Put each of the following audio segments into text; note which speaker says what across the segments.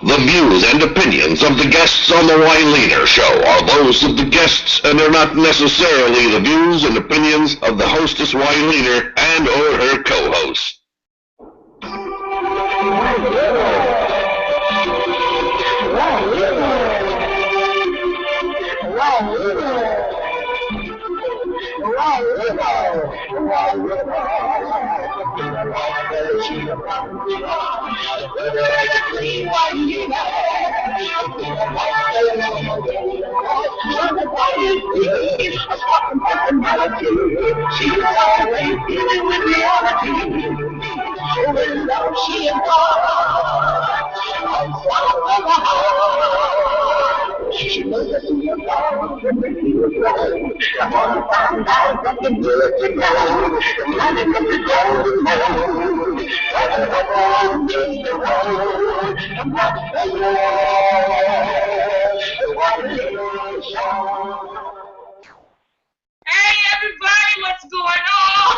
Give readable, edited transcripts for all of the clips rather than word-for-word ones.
Speaker 1: The views and opinions of the guests on the Wyleaner Show are those of the guests and are not necessarily the views and opinions of the hostess Wyleaner and or her co-host.
Speaker 2: She's always dealing with reality. Even though she is gone, I'm sorry for her. She knows that she is gone, and when she was gone, I want to find out something good to know. Nothing but the golden moon. Nothing but the road is the road, and that's the road. One little song.
Speaker 3: Hey everybody, what's going on?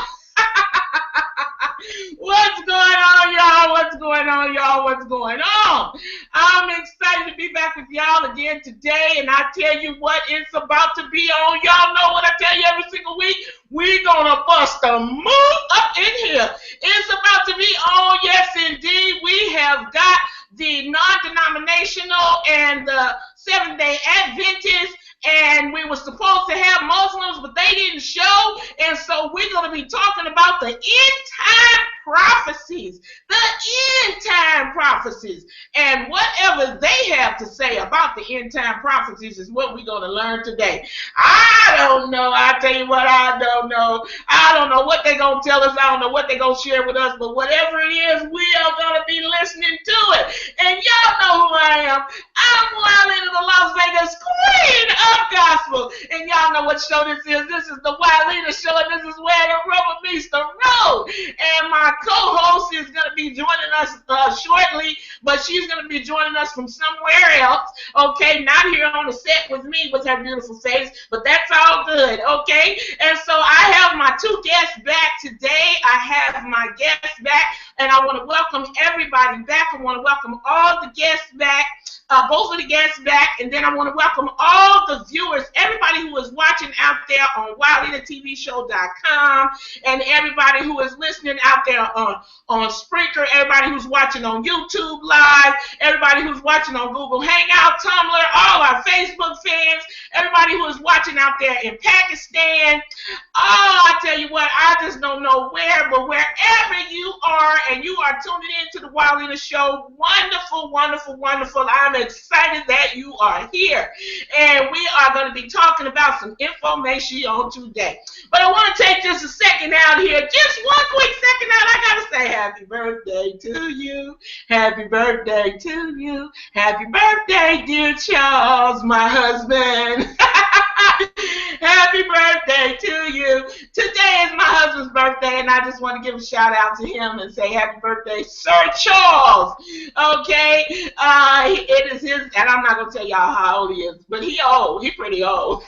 Speaker 3: What's going on, y'all? What's going on, y'all? What's going on? I'm excited to be back with y'all again today, and I tell you what it's about to be on. Y'all know what I tell you every single week. We're gonna bust a move up in here. It's about to be on. Yes, indeed. We have got the non-denominational and the Seventh-day Adventists. And we were supposed to have Muslims, but they didn't show. And so we're going to be talking about the end-time prophecies. The end-time prophecies. And whatever they have to say about the end-time prophecies is what we're going to learn today. I don't know. I tell you what, I don't know. I don't know what they're going to tell us. I don't know what they're going to share with us. But whatever it is, we are going to be listening to it. And y'all know who I am. I'm Wyleaner of the Las Vegas Queen of Gospel. And y'all know what show this is. This is the Wyleaner Show, and this is where the rubber meets the road. And my co-host is going to be joining us shortly, but she's going to be joining us from somewhere else, okay? Not here on the set with me with her beautiful face, but that's all good, okay? And so I have my two guests back today. I have my guests back, and I want to welcome everybody back. I want to welcome all the guests back. Both of the guests back, and then I want to welcome all the viewers, everybody who is watching out there on WyleanerTVShow.com, and everybody who is listening out there on Spreaker, everybody who's watching on YouTube Live, everybody who's watching on Google Hangout, Tumblr, all our Facebook fans, everybody who is watching out there in Pakistan. Oh, I tell you what, I just don't know where, but wherever you are and you are tuning into the Wyleaner Show, wonderful, wonderful, wonderful. I'm excited that you are here, and we are going to be talking about some information on today. But I want to take just a second out here, just one quick second out. I got to say happy birthday to you, happy birthday to you, happy birthday, dear Charles, my husband. Happy birthday to you. Today is my husband's birthday, and I just want to give a shout out to him and say happy birthday, Sir Charles. Okay, it is his, and I'm not gonna tell y'all how old he is, but he old. He pretty old.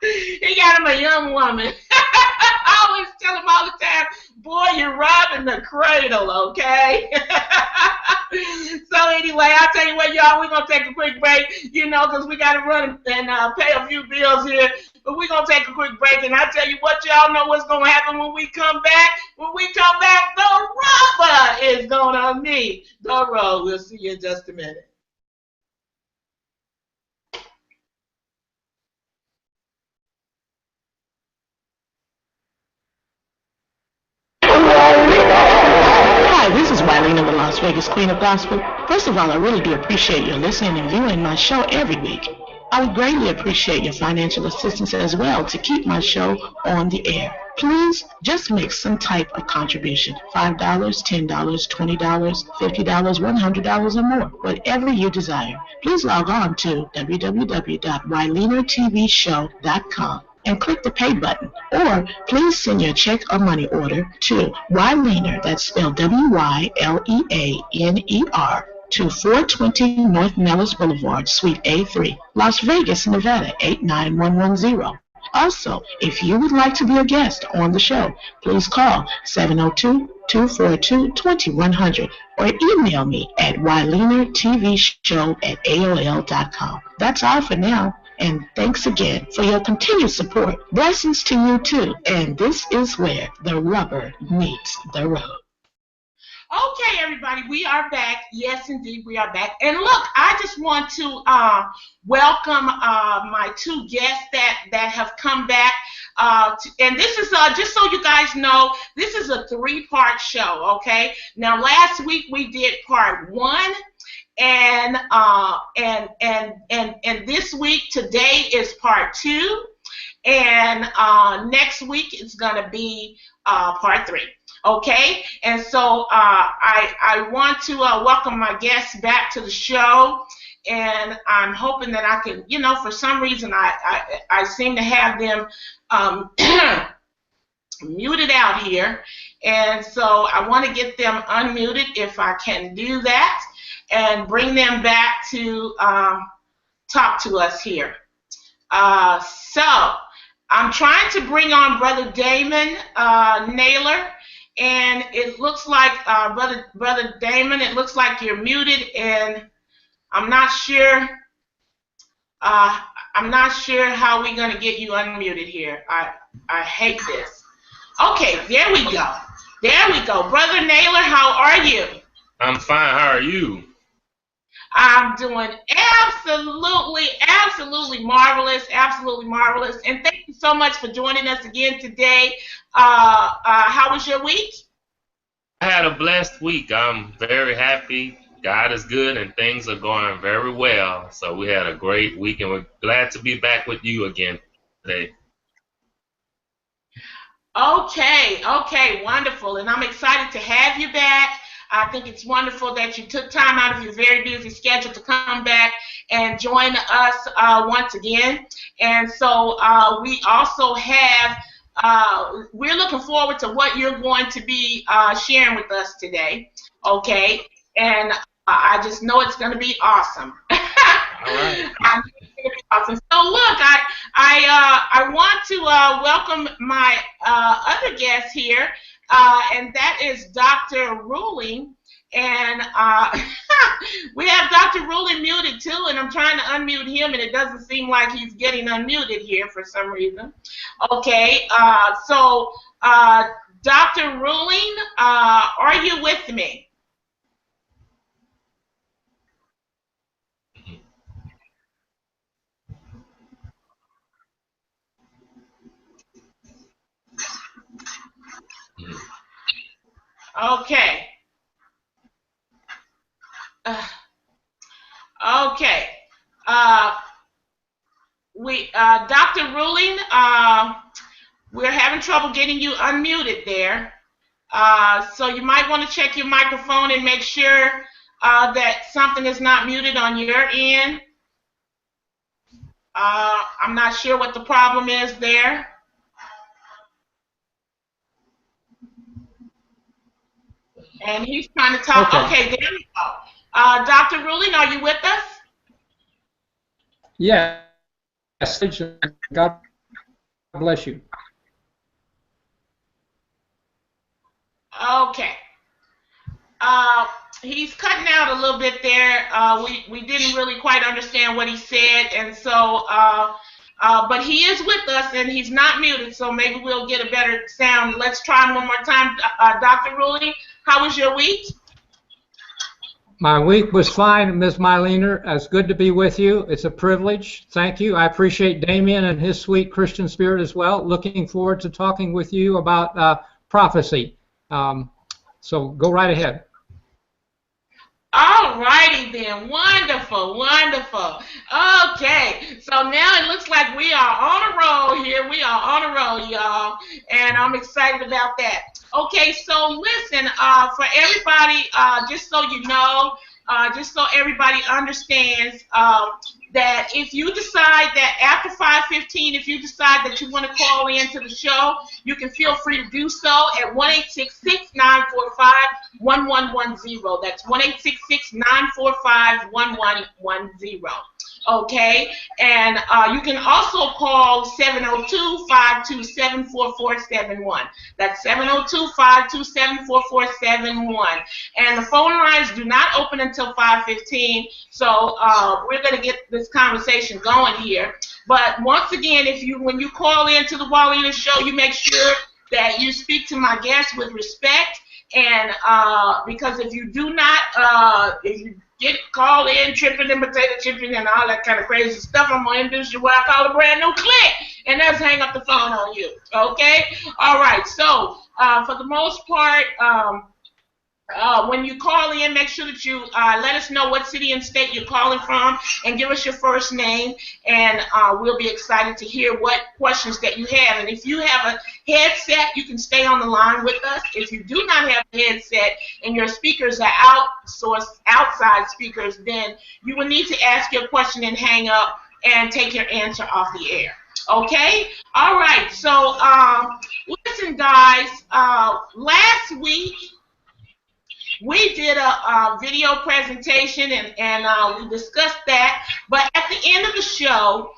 Speaker 3: He got him a young woman. I always tell him all the time, boy, you're robbing the cradle, okay? So anyway, I'll tell you what, y'all, we're going to take a quick break, you know, because we got to run and pay a few bills here. But we're going to take a quick break, and I'll tell you what, y'all know what's going to happen when we come back. When we come back, the rubber is going to meet the road. We'll see you in just a minute.
Speaker 4: Hi, this is Wyleaner of the Las Vegas Queen of Gospel. First of all, I really do appreciate your listening and viewing my show every week. I would greatly appreciate your financial assistance as well to keep my show on the air. Please just make some type of contribution. $5, $10, $20, $50, $100 or more, whatever you desire. Please log on to www.WyleanerTVShow.com and click the pay button, or please send your check or money order to Wyleaner, that's spelled W-Y-L-E-A-N-E-R, to 420 North Nellis Boulevard, Suite A3, Las Vegas, Nevada, 89110. Also, if you would like to be a guest on the show, please call 702-242-2100 or email me at wyleanertvshow@aol.com. That's all for now, and thanks again for your continued support. Blessings to you too, and this is where the rubber meets the road.
Speaker 3: Okay, everybody, we are back. Yes, indeed, we are back. And look, I just want to welcome my two guests that have come back. And this is, just so you guys know, this is a 3-part show, okay? Now, last week we did part 1. And this week, today is part 2. And next week it's going to be part 3. Okay, and so I want to welcome my guests back to the show, and I'm hoping that I can, for some reason I seem to have them muted out here, and so I want to get them unmuted if I can do that, and bring them back to talk to us here. So I'm trying to bring on Brother Damon Naylor. And it looks like, Brother Damon, it looks like you're muted, and I'm not sure how we're gonna get you unmuted here. I hate this. Okay, there we go. There we go. Brother Naylor, how are you?
Speaker 5: I'm fine. How are you?
Speaker 3: I'm doing absolutely marvelous, and thank you so much for joining us again today. How was your week?
Speaker 5: I had a blessed week. I'm very happy. God is good, and things are going very well. So we had a great week, and we're glad to be back with you again today.
Speaker 3: Okay, wonderful, and I'm excited to have you back. I think it's wonderful that you took time out of your very busy schedule to come back and join us once again. And so we also have, we're looking forward to what you're going to be sharing with us today, okay? And I just know it's going to be awesome. All right. Awesome. So look, I want to welcome my other guest here. And that is Dr. Ruhling, and we have Dr. Ruhling muted too, and I'm trying to unmute him, and it doesn't seem like he's getting unmuted here for some reason. Okay, so Dr. Ruhling, are you with me? Okay. Okay. Dr. Ruhling, we're having trouble getting you unmuted there. So you might want to check your microphone and make sure that something is not muted on your end. I'm not sure what the problem is there. And he's trying to talk. Okay, there we go. Dr. Ruhling, are you with us?
Speaker 6: Yes. God bless you.
Speaker 3: Okay. He's cutting out a little bit there. We didn't really quite understand what he said, and so, but he is with us, and he's not muted, so maybe we'll get a better sound. Let's try him one more time. Dr. Ruhling, how was your week?
Speaker 6: My week was fine, Ms. Myliner. It's good to be with you. It's a privilege. Thank you. I appreciate Damien and his sweet Christian spirit as well. Looking forward to talking with you about prophecy. So go right ahead.
Speaker 3: All righty then. Wonderful, wonderful. Okay, so now it looks like we are on a roll here. We are on a roll, y'all, and I'm excited about that. Okay, so listen, for everybody, just so you know, just so everybody understands, that if you decide that after 5:15, if you decide that you want to call in to the show, you can feel free to do so at 1-866-945-1110. That's 1-866-945-1110. Okay, and you can also call 702-527-4471. That's 702-527-4471. And the phone lines do not open until 5:15. So we're going to get this conversation going here. But once again, when you call into the Wallina Show, you make sure that you speak to my guests with respect. And because if you do not, if you get called in, tripping and potato chipping and all that kind of crazy stuff, I'm going to introduce you what I call a brand new click. And that's hang up the phone on you. Okay? All right. So for the most part, when you call in, make sure that you let us know what city and state you're calling from and give us your first name, and we'll be excited to hear what questions that you have. And if you have a headset, you can stay on the line with us. If you do not have a headset and your speakers are outside speakers, then you will need to ask your question and hang up and take your answer off the air. Okay? All right. So listen, guys, last week, we did a video presentation and we discussed that. But at the end of the show,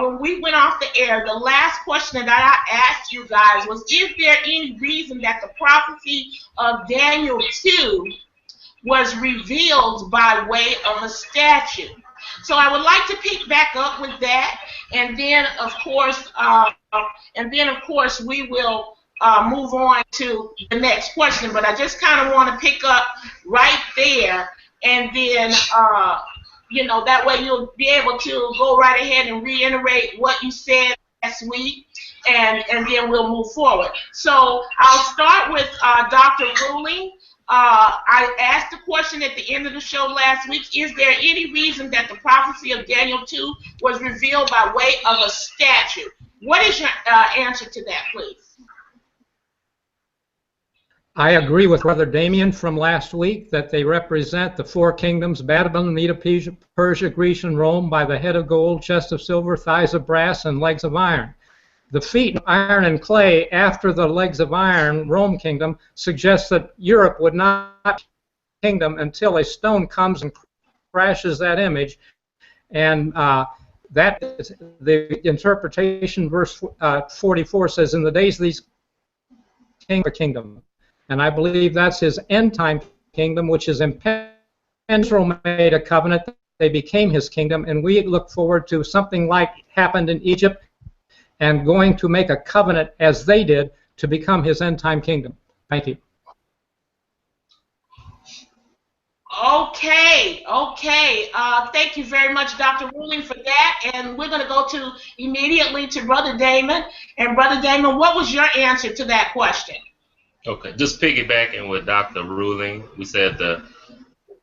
Speaker 3: when we went off the air, the last question that I asked you guys was, is there any reason that the prophecy of Daniel 2 was revealed by way of a statue? So I would like to pick back up with that, and then of course, we will move on to the next question, but I just kind of want to pick up right there, and then, that way you'll be able to go right ahead and reiterate what you said last week, and then we'll move forward. So I'll start with Dr. Ruhling. I asked the question at the end of the show last week, is there any reason that the prophecy of Daniel 2 was revealed by way of a statue? What is your answer to that, please?
Speaker 6: I agree with Brother Damien from last week that they represent the four kingdoms: Babylon, Medo, Persia, Greece, and Rome, by the head of gold, chest of silver, thighs of brass, and legs of iron. The feet of iron and clay after the legs of iron, Rome kingdom, suggests that Europe would not be a kingdom until a stone comes and crashes that image. And that is the interpretation. Verse 44 says, in the days of these kingdom. And I believe that's his end-time kingdom, which is impending. Israel made a covenant. They became his kingdom, and we look forward to something like happened in Egypt, and going to make a covenant as they did to become his end-time kingdom. Thank you.
Speaker 3: Okay. Thank you very much, Dr. Ruhling, for that. And we're going to go immediately to Brother Damon. And Brother Damon, what was your answer to that question?
Speaker 5: Okay, just piggybacking with Dr. Ruhling, we said there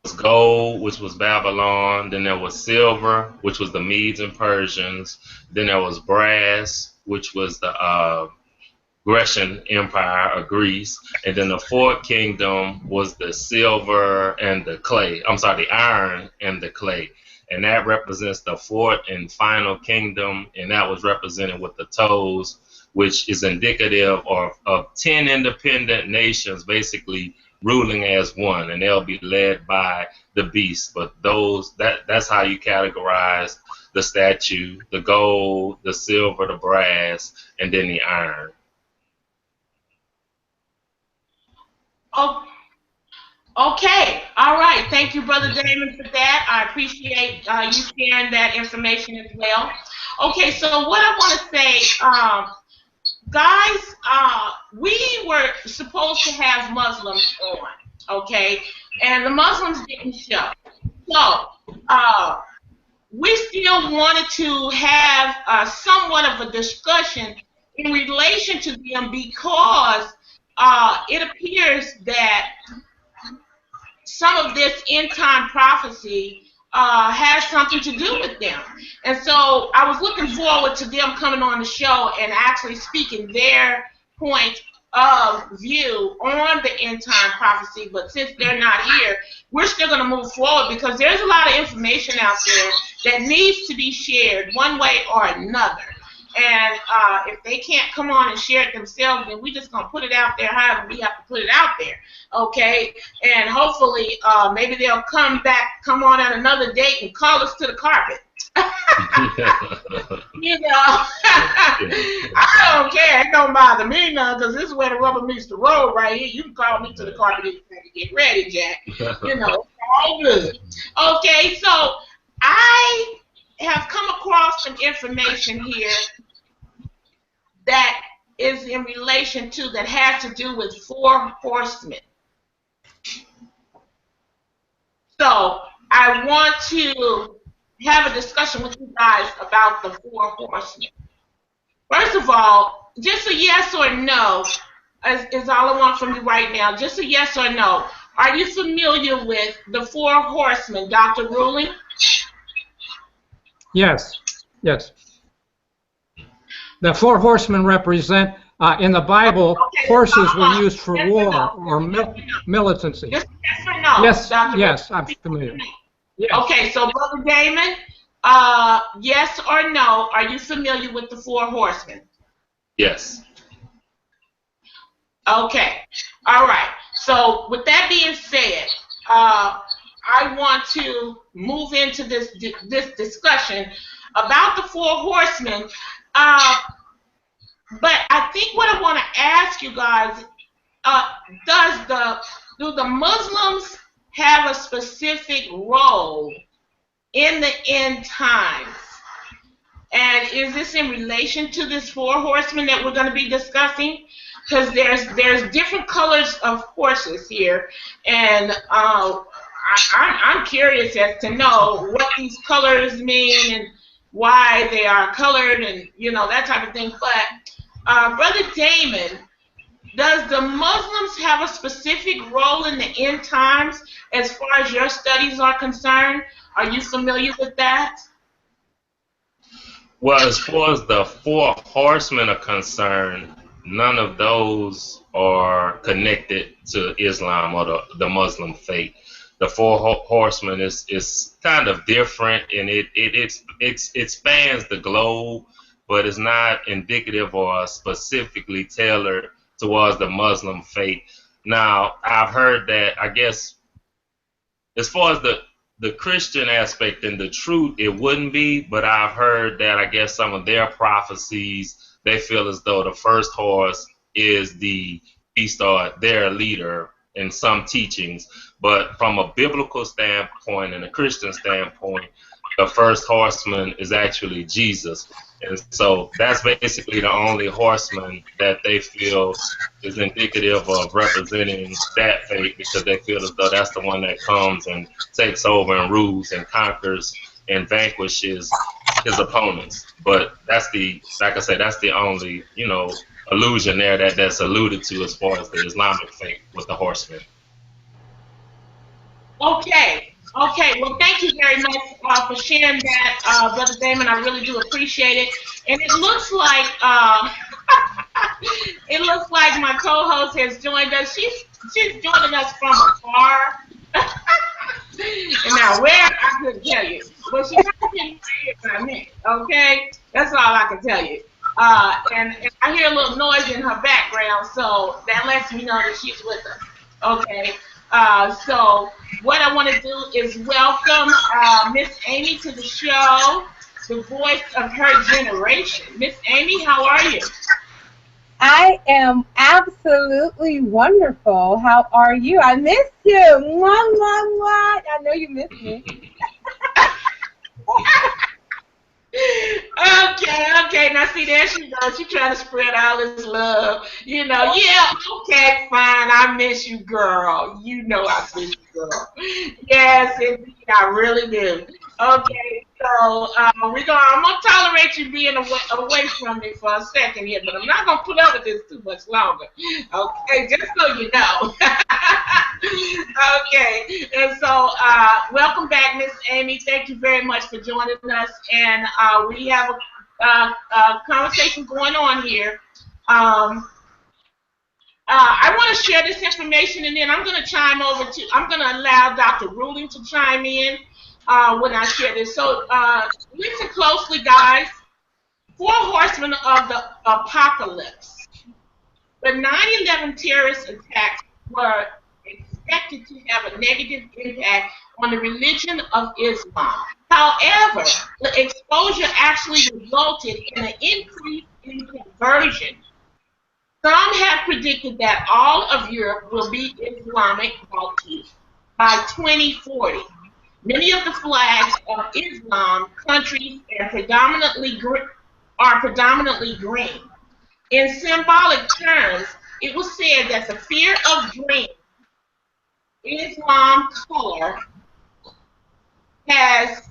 Speaker 5: was gold, which was Babylon, then there was silver, which was the Medes and Persians, then there was brass, which was the Grecian Empire of Greece, and then the fourth kingdom was the silver and the clay, the iron and the clay. And that represents the fourth and final kingdom, and that was represented with the toes, which is indicative of 10 independent nations basically ruling as one, and they'll be led by the beast. But that's how you categorize the statue: the gold, the silver, the brass, and then the iron.
Speaker 3: Oh, okay. All right. Thank you, Brother Damon, for that. I appreciate you sharing that information as well. Okay, so what I want to say, guys, we were supposed to have Muslims on, okay, and the Muslims didn't show. So we still wanted to have somewhat of a discussion in relation to them, because it appears that some of this end-time prophecy has something to do with them. And so I was looking forward to them coming on the show and actually speaking their point of view on the end-time prophecy. But since they're not here, we're still going to move forward, because there's a lot of information out there that needs to be shared one way or another. And if they can't come on and share it themselves, then we're just going to put it out there however we have to put it out there, okay? And hopefully maybe they'll come on at another date and call us to the carpet, You know, I don't care. It don't bother me none, because this is where the rubber meets the road right here. You can call me to the carpet and get ready, Jack. You know, it's all good. Okay, so I have come across some information here that is in relation to, that has to do with 4 horsemen. So I want to have a discussion with you guys about the 4 horsemen. First of all, just a yes or no is all I want from you right now. Just a yes or no. Are you familiar with the 4 horsemen, Dr. Ruhling?
Speaker 6: Yes. Yes. The 4 horsemen represent, in the Bible, horses were used for war or militancy.
Speaker 3: Just yes or no,
Speaker 6: Yes,
Speaker 3: Dr.
Speaker 6: yes,
Speaker 3: Ruhling?
Speaker 6: I'm familiar. Yes.
Speaker 3: Okay, so Brother Damon, yes or no, are you familiar with the 4 horsemen?
Speaker 5: Yes.
Speaker 3: Okay, all right. So with that being said, I want to move into this discussion about the 4 horsemen. But I think what I want to ask you guys, do the Muslims have a specific role in the end times? And is this in relation to this 4 horsemen that we're going to be discussing? Because there's different colors of horses here, and I'm curious as to know what these colors mean and why they are colored, and you know, that type of thing. But Brother Damon, does the Muslims have a specific role in the end times as far as your studies are concerned? Are you familiar with that?
Speaker 5: Well, as far as the 4 horsemen are concerned, none of those are connected to Islam or the Muslim faith. The 4 horsemen is kind of different, and it spans the globe, but it's not indicative or specifically tailored towards the Muslim faith. Now, I've heard that, I guess, as far as the Christian aspect and the truth, it wouldn't be, but I've heard that, I guess, some of their prophecies, they feel as though the first horse is the beast or their leader in some teachings. But from a biblical standpoint and a Christian standpoint, the first horseman is actually Jesus. And so that's basically the only horseman that they feel is indicative of representing that faith, because they feel as though that's the one that comes and takes over and rules and conquers and vanquishes his opponents. But that's the, like I said, that's the only, you know, allusion there that's alluded to as far as the Islamic faith with the horsemen.
Speaker 3: Okay. Okay, well, thank you very much for sharing that, Brother Damon. I really do appreciate it. And it looks like my co-host has joined us. She's joining us from afar. And now where, I couldn't tell you, but she's not getting here by me. Okay, that's all I can tell you. And I hear a little noise in her background, so that lets me know that she's with us. Okay. So what I want to do is welcome Miss Amy to the show, the voice of her generation. Miss Amy, how are you?
Speaker 7: I am absolutely wonderful. How are you? I miss you. Mwah, mwah, mwah. I know you miss me.
Speaker 3: Okay. Now see, there she goes. She trying to spread all this love. You know, yeah. Okay, fine. I miss you, girl. You know I miss you, girl. Yes, indeed, I really do. Okay, so I'm gonna tolerate you being away from me for a second here, but I'm not gonna put up with this too much longer. Okay, just so you know. Okay, and so welcome back, Miss Amy. Thank you very much for joining us, and we have a conversation going on here. I want to share this information, and then I'm going to allow Dr. Ruhling to chime in when I share this. So listen closely, guys. 4 horsemen of the apocalypse. The 9/11 terrorist attacks were expected to have a negative impact on the religion of Islam. However, the exposure actually resulted in an increase in conversion. Some have predicted that all of Europe will be Islamic by 2040. Many of the flags of Islam countries are predominantly green. In symbolic terms, it was said that the fear of dream, Islam color, has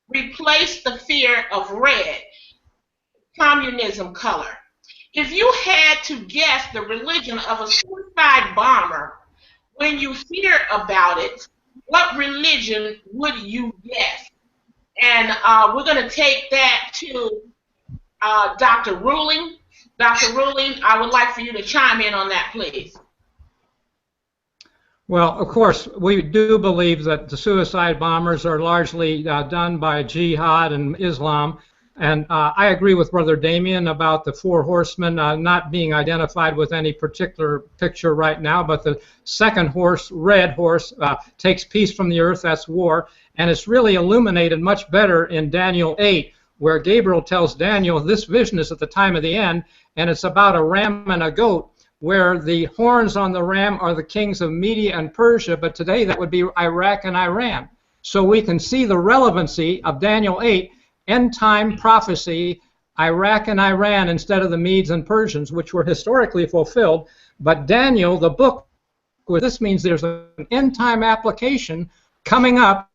Speaker 3: replaced the fear of red, communism color. If you had to guess the religion of a suicide bomber when you hear about it, what religion would you guess? And we're going to take that to Dr. Ruhling. Dr. Ruhling, I would like for you to chime in on that, please.
Speaker 6: Well, of course, we do believe that the suicide bombers are largely done by jihad and Islam. And I agree with Brother Damien about the four horsemen not being identified with any particular picture right now, but the second horse, red horse, takes peace from the earth, that's war, and it's really illuminated much better in Daniel 8, where Gabriel tells Daniel this vision is at the time of the end, and it's about a ram and a goat, where the horns on the ram are the kings of Media and Persia, but today that would be Iraq and Iran. So we can see the relevancy of Daniel 8, end-time prophecy, Iraq and Iran instead of the Medes and Persians, which were historically fulfilled. But Daniel, the book, this means there's an end-time application coming up,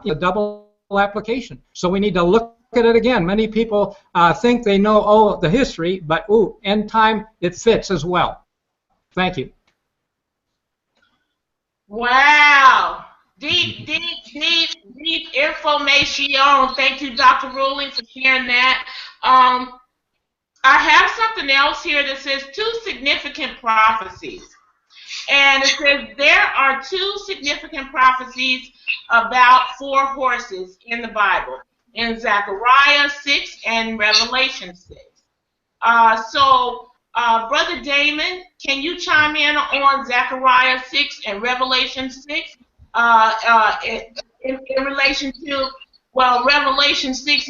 Speaker 6: a double application. So we need to look at it again. Many people think they know the history, but end time, it fits as well. Thank you.
Speaker 3: Wow. Deep information. Thank you, Dr. Ruhling, for sharing that. I have something else here that says 2 significant prophecies. And it says there are 2 significant prophecies about 4 horses in the Bible, in Zechariah 6 and Revelation 6. Brother Damon, can you chime in on Zechariah 6 and Revelation 6 in relation to, well, Revelation 6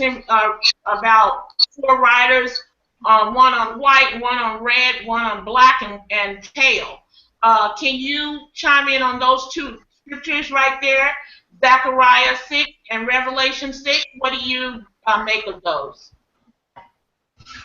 Speaker 3: about 4 riders, one on white, one on red, one on black, and pale. Can you chime in on those 2 scriptures right there, Zechariah 6 and Revelation 6? What do you make of those?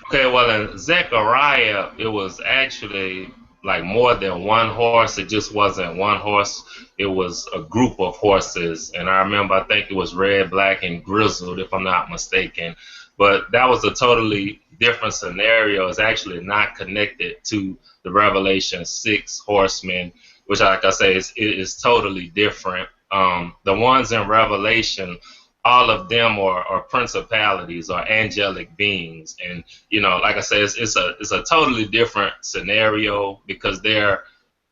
Speaker 5: Okay, well, in Zechariah, it was actually like more than 1 horse. It just wasn't 1 horse. It was a group of horses. And I remember, I think it was red, black, and grizzled, if I'm not mistaken. But that was a totally different scenario. It's actually not connected to the Revelation 6 horsemen, which, like I say, is totally different. The ones in Revelation, all of them are principalities or angelic beings, and like I said, it's a totally different scenario because they're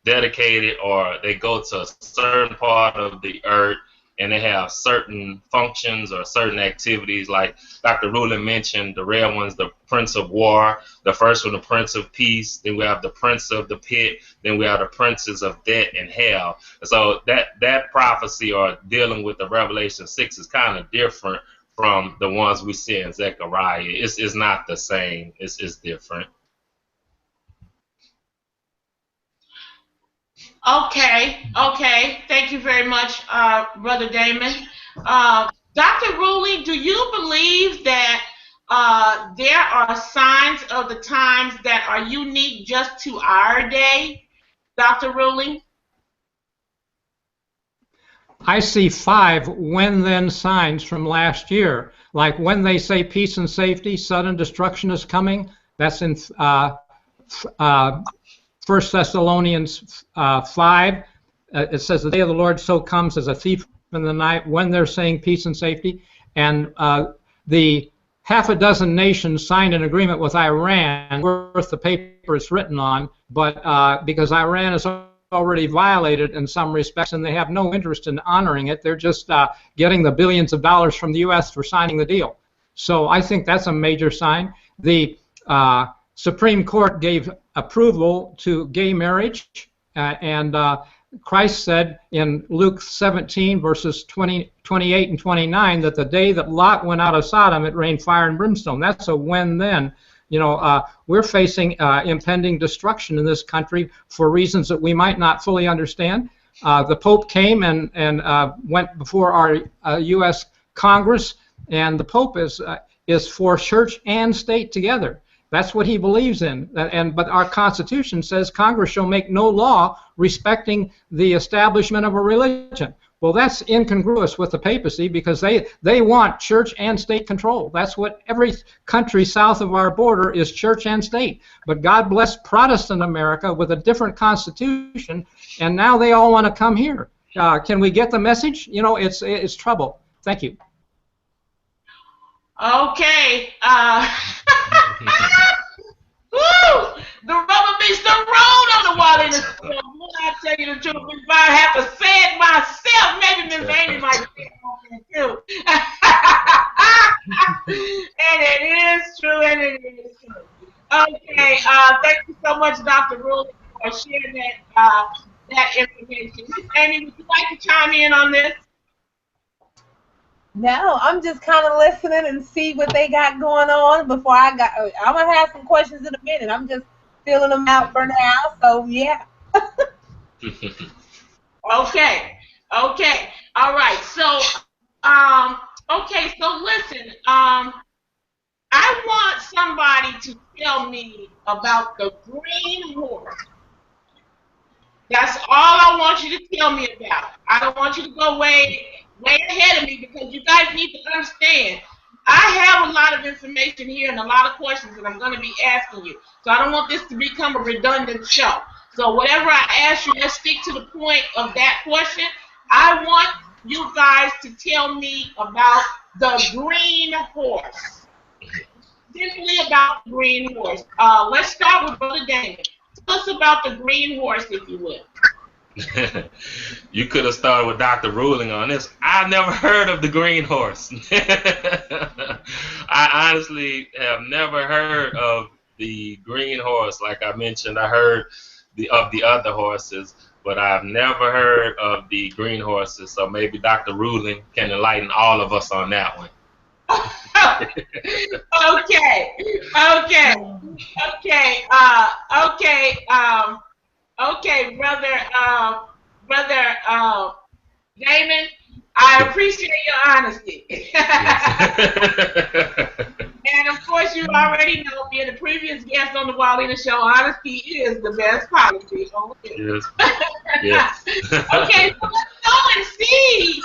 Speaker 5: dedicated or they go to a certain part of the earth and they have certain functions or certain activities. Like Dr. Ruhling mentioned, the red one's the Prince of War, the first one the Prince of Peace, then we have the Prince of the Pit, then we have the Princes of Death and Hell. So that prophecy or dealing with the Revelation 6 is kind of different from the ones we see in Zechariah. It's not the same. It's different.
Speaker 3: Okay. Thank you very much, Brother Damon. Dr. Ruhling, do you believe that there are signs of the times that are unique just to our day, Dr. Ruhling?
Speaker 6: I see 5 when-then signs from last year. Like when they say peace and safety, sudden destruction is coming. That's in 1 Thessalonians 5, it says the day of the Lord so comes as a thief in the night when they're saying peace and safety. And the half a dozen nations signed an agreement with Iran, worth the paper it's written on, but because Iran has already violated in some respects and they have no interest in honoring it, they're just getting the billions of dollars from the U.S. for signing the deal. So I think that's a major sign. The Supreme Court gave approval to gay marriage, and Christ said in Luke 17, verses 28 and 29, that the day that Lot went out of Sodom, it rained fire and brimstone. That's a when-then. You know, we're facing impending destruction in this country for reasons that we might not fully understand. The Pope came and went before our U.S. Congress, and the Pope is for church and state together. That's what he believes in. But our Constitution says Congress shall make no law respecting the establishment of a religion. Well, that's incongruous with the papacy, because they want church and state control. That's what every country south of our border is, church and state. But God bless Protestant America with a different constitution, and now they all want to come here. Can we get the message? You know, it's trouble. Thank you.
Speaker 3: Okay. Woo! The rubber meets the road on the wall in the store. Boy, I tell you the truth, if I have to say it myself, maybe Miss Amy might say it too. And it is true, and it is true. Okay, thank you so much, Dr. Ruhling, for sharing that information. Miss Amy, would you like to chime in on this?
Speaker 7: No, I'm just kind of listening and see what they got going on before I'm going to have some questions in a minute. I'm just filling them out for now, so yeah.
Speaker 3: Okay. All right. So, okay, so listen, I want somebody to tell me about the green horse. That's all I want you to tell me about. I don't want you to go way ahead of me, because you guys need to understand, I have a lot of information here and a lot of questions that I'm going to be asking you. So I don't want this to become a redundant show. So whatever I ask you, let's stick to the point of that question. I want you guys to tell me about the green horse. Simply about the green horse. Let's start with Brother Damon. Tell us about the green horse, if you would.
Speaker 5: You could have started with Dr. Ruhling on this. I've never heard of the green horse. I honestly have never heard of the green horse. Like I mentioned, I heard of the other horses, but I've never heard of the green horses. So maybe Dr. Ruhling can enlighten all of us on that one.
Speaker 3: Okay, brother Damon, I appreciate your honesty. And of course, you already know, being a previous guest on the Wallina Show, honesty is the best policy.
Speaker 5: Yes.
Speaker 3: Okay, so let's go and see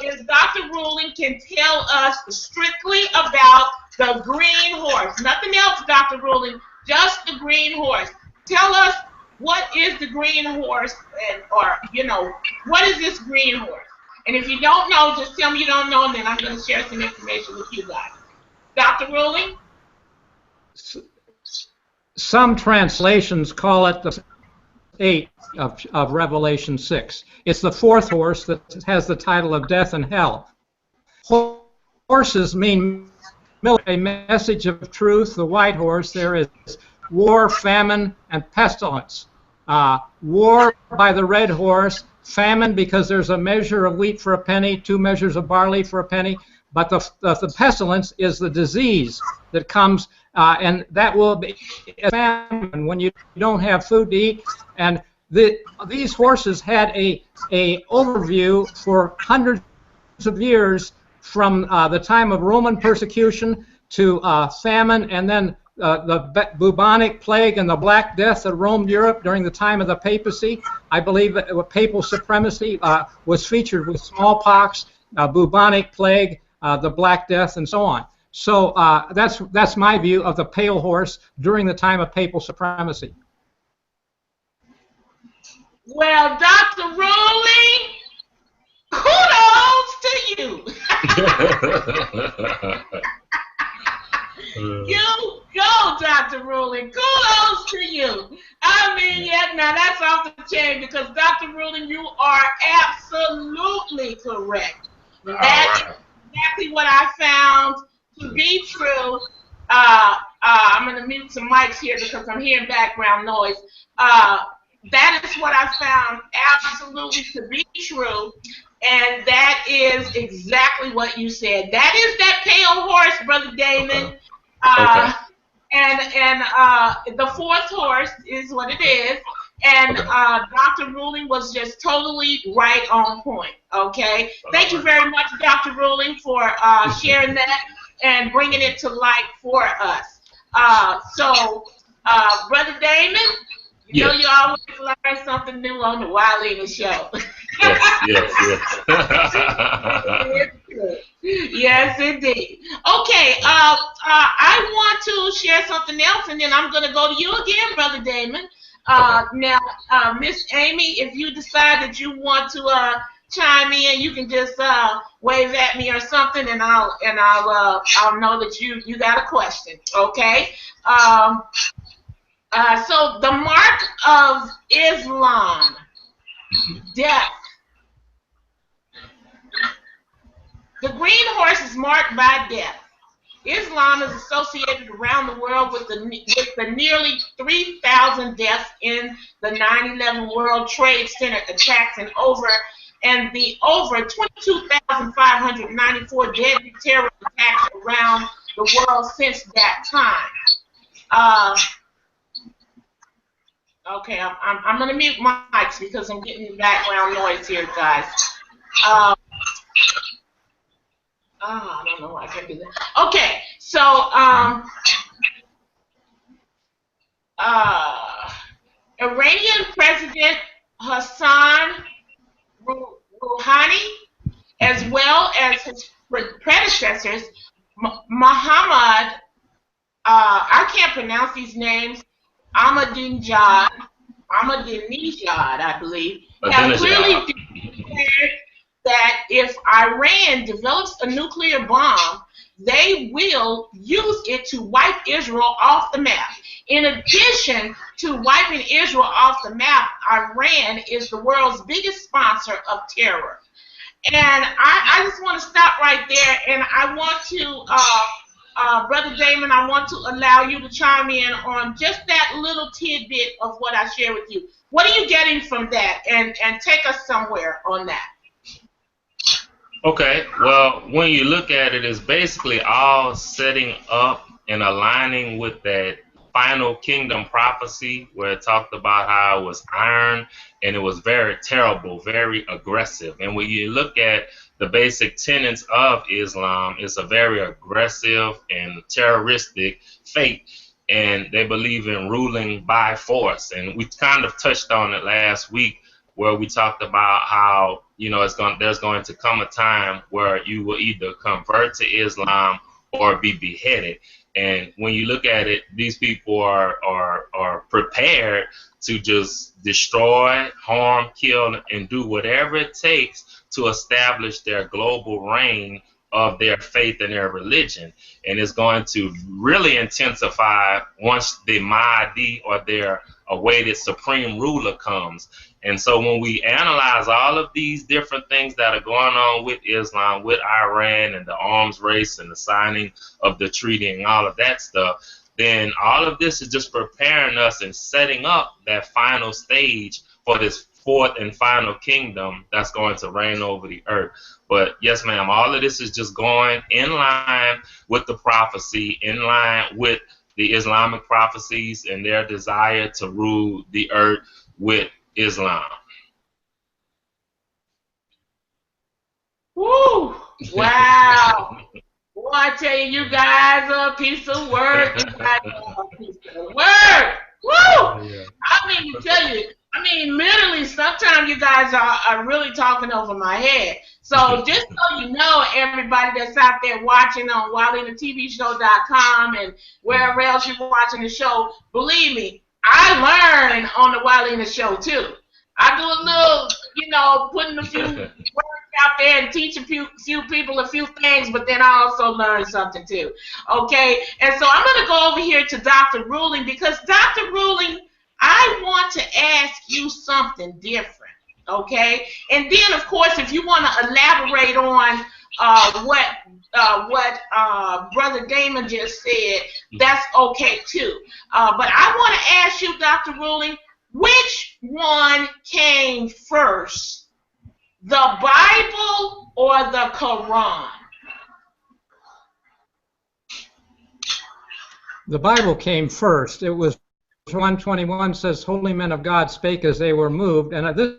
Speaker 3: if Dr. Ruhling can tell us strictly about the green horse. Nothing else, Dr. Ruhling, just the green horse. Tell us, what is the green horse, or, you know, what is this green horse? And if you don't know, just tell me you don't know, and then I'm going to share some information with you guys. Dr. Ruhling?
Speaker 6: Some translations call it the 8 of Revelation 6. It's the fourth horse that has the title of death and hell. Horses mean a message of truth. The white horse, there is war, famine, and pestilence. War by the red horse, famine because there's a measure of wheat for a penny, 2 measures of barley for a penny. But the pestilence is the disease that comes, and that will be a famine when you don't have food to eat. And these horses had a overview for hundreds of years, from the time of Roman persecution to famine, and then the bubonic plague and the Black Death that roamed Europe during the time of the papacy. I believe that papal supremacy was featured with smallpox, bubonic plague, the Black Death, and so on. So that's my view of the pale horse during the time of papal supremacy.
Speaker 3: Well, Dr. Ruhling, kudos to you. You go, Dr. Ruhling. Kudos to you. I mean, yeah, now that's off the chain, because Dr. Ruhling, you are absolutely correct. That is exactly what I found to be true. I'm going to mute some mics here because I'm hearing background noise. That is what I found absolutely to be true, and that is exactly what you said. That is that pale horse, Brother Damon.
Speaker 5: Okay.
Speaker 3: And the fourth horse is what it is. And Dr. Ruling was just totally right on point. Okay. Thank you very much, Dr. Ruling, for sharing that and bringing it to light for us. Brother Damon, you know you always learn something new on the Wiley Show.
Speaker 5: Yes.
Speaker 3: Yes, indeed. Okay, I want to share something else, and then I'm going to go to you again, Brother Damon. Now, Miss Amy, if you decide that you want to chime in, you can just wave at me or something, and I'll know that you got a question. Okay. So the mark of Islam, death. The green horse is marked by death. Islam is associated around the world with the nearly 3,000 deaths in the 9/11 World Trade Center attacks and the over 22,594 deadly terror attacks around the world since that time. Okay, I'm gonna mute my mics because I'm getting background noise here, guys. I don't know why I can't do that. Okay, so Iranian President Hassan Rouhani, as well as his predecessors, Muhammad, I can't pronounce these names, Ahmadinejad, I believe, have clearly declared that if Iran develops a nuclear bomb, they will use it to wipe Israel off the map. In addition to wiping Israel off the map, Iran is the world's biggest sponsor of terror. And I just want to stop right there, and I want to, Brother Damon, I want to allow you to chime in on just that little tidbit of what I share with you. What are you getting from that? And take us somewhere on that.
Speaker 5: Okay, well, when you look at it, it's basically all setting up and aligning with that final kingdom prophecy where it talked about how it was iron and it was very terrible, very aggressive. And when you look at the basic tenets of Islam, it's a very aggressive and terroristic faith, and they believe in ruling by force. And we kind of touched on it last week where we talked about how, you know, there's going to come a time where you will either convert to Islam or be beheaded. And when you look at it, these people are prepared to just destroy, harm, kill, and do whatever it takes to establish their global reign of their faith and their religion. And it's going to really intensify once the Mahdi or their awaited supreme ruler comes. And so when we analyze all of these different things that are going on with Islam, with Iran and the arms race and the signing of the treaty and all of that stuff, then all of this is just preparing us and setting up that final stage for this fourth and final kingdom that's going to reign over the earth. But yes, ma'am, all of this is just going in line with the prophecy, in line with the Islamic prophecies and their desire to rule the earth with Islam.
Speaker 3: Woo! Wow! Boy, I tell you, you guys are a piece of work. You guys are a piece of work. Woo!
Speaker 5: Yeah.
Speaker 3: I mean, to tell you, literally, sometimes you guys are really talking over my head. So just so you know, everybody that's out there watching on WileyTheTVShow.com and wherever else you're watching the show, believe me, I learn on the Wiley Show too. I do a little, you know, putting a few words out there and teach a few people a few things, but then I also learn something too. Okay? And so I'm going to go over here to Dr. Ruling because Dr. Ruling, I want to ask you something different. Okay? And then, of course, if you want to elaborate on what Brother Damon just said, that's okay too. But I want to ask you, Dr. Ruling, which one came first, the Bible or the Quran?
Speaker 6: The Bible came first. It was 121 says, "Holy men of God spake as they were moved," and this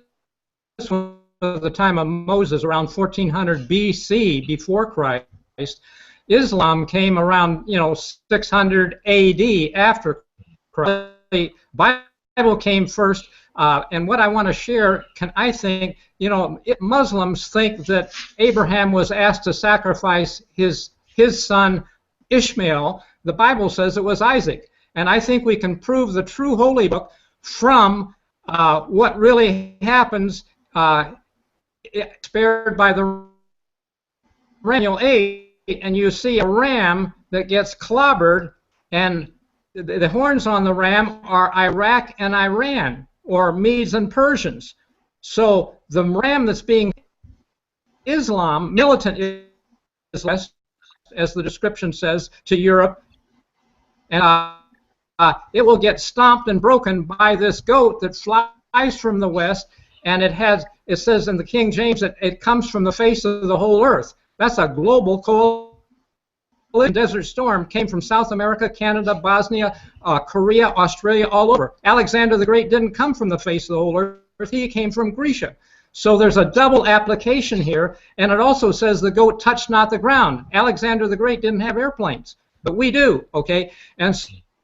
Speaker 6: was the time of Moses, around 1400 BC, before Christ. Islam came around 600 AD after Christ. The Bible came first, and what I want to share, I think, Muslims think that Abraham was asked to sacrifice his son Ishmael. The Bible says it was Isaac, and I think we can prove the true Holy Book from what really happens. Spared by the Daniel 8, and you see a ram that gets clobbered, and the horns on the ram are Iraq and Iran, or Medes and Persians. So the ram that's being Islam, militant Islam, as the description says, to Europe, and it will get stomped and broken by this goat that flies from the west, and it says in the King James that it comes from the face of the whole earth. That's a global coalition. Desert Storm came from South America, Canada, Bosnia, Korea, Australia, all over. Alexander the Great didn't come from the face of the whole earth. He came from Grecia. So there's a double application here, and it also says the goat touched not the ground. Alexander the Great didn't have airplanes, but we do, okay? And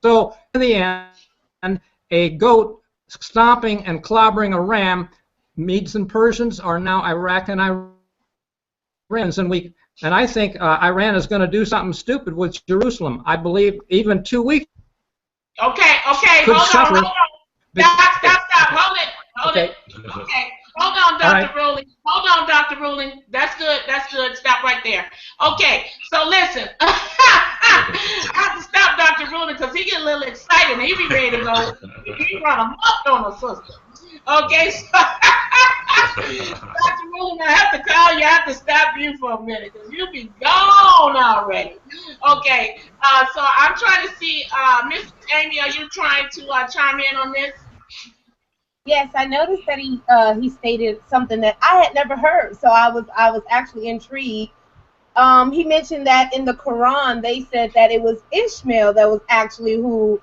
Speaker 6: so in the end, a goat stomping and clobbering a ram, Medes and Persians are now Iraq and Iran, and I think Iran is going to do something stupid with Jerusalem. I believe even 2 weeks.
Speaker 3: Okay, hold on. Stop, hold it. Okay, hold on, Dr. Ruling. Hold on, Dr. Ruling. That's good. Stop right there. Okay, so listen. I have to stop Dr. Ruling because he get a little excited and he be ready to go. He run a month on a sister. Okay, so Dr. Ruling, I have to call you. I have to stop you for a minute because you be gone already. Okay, so I'm trying to see, Miss Amy, are you trying to chime in on this?
Speaker 7: Yes, I noticed that he stated something that I had never heard, so I was actually intrigued. He mentioned that in the Quran they said that it was Ishmael that was actually who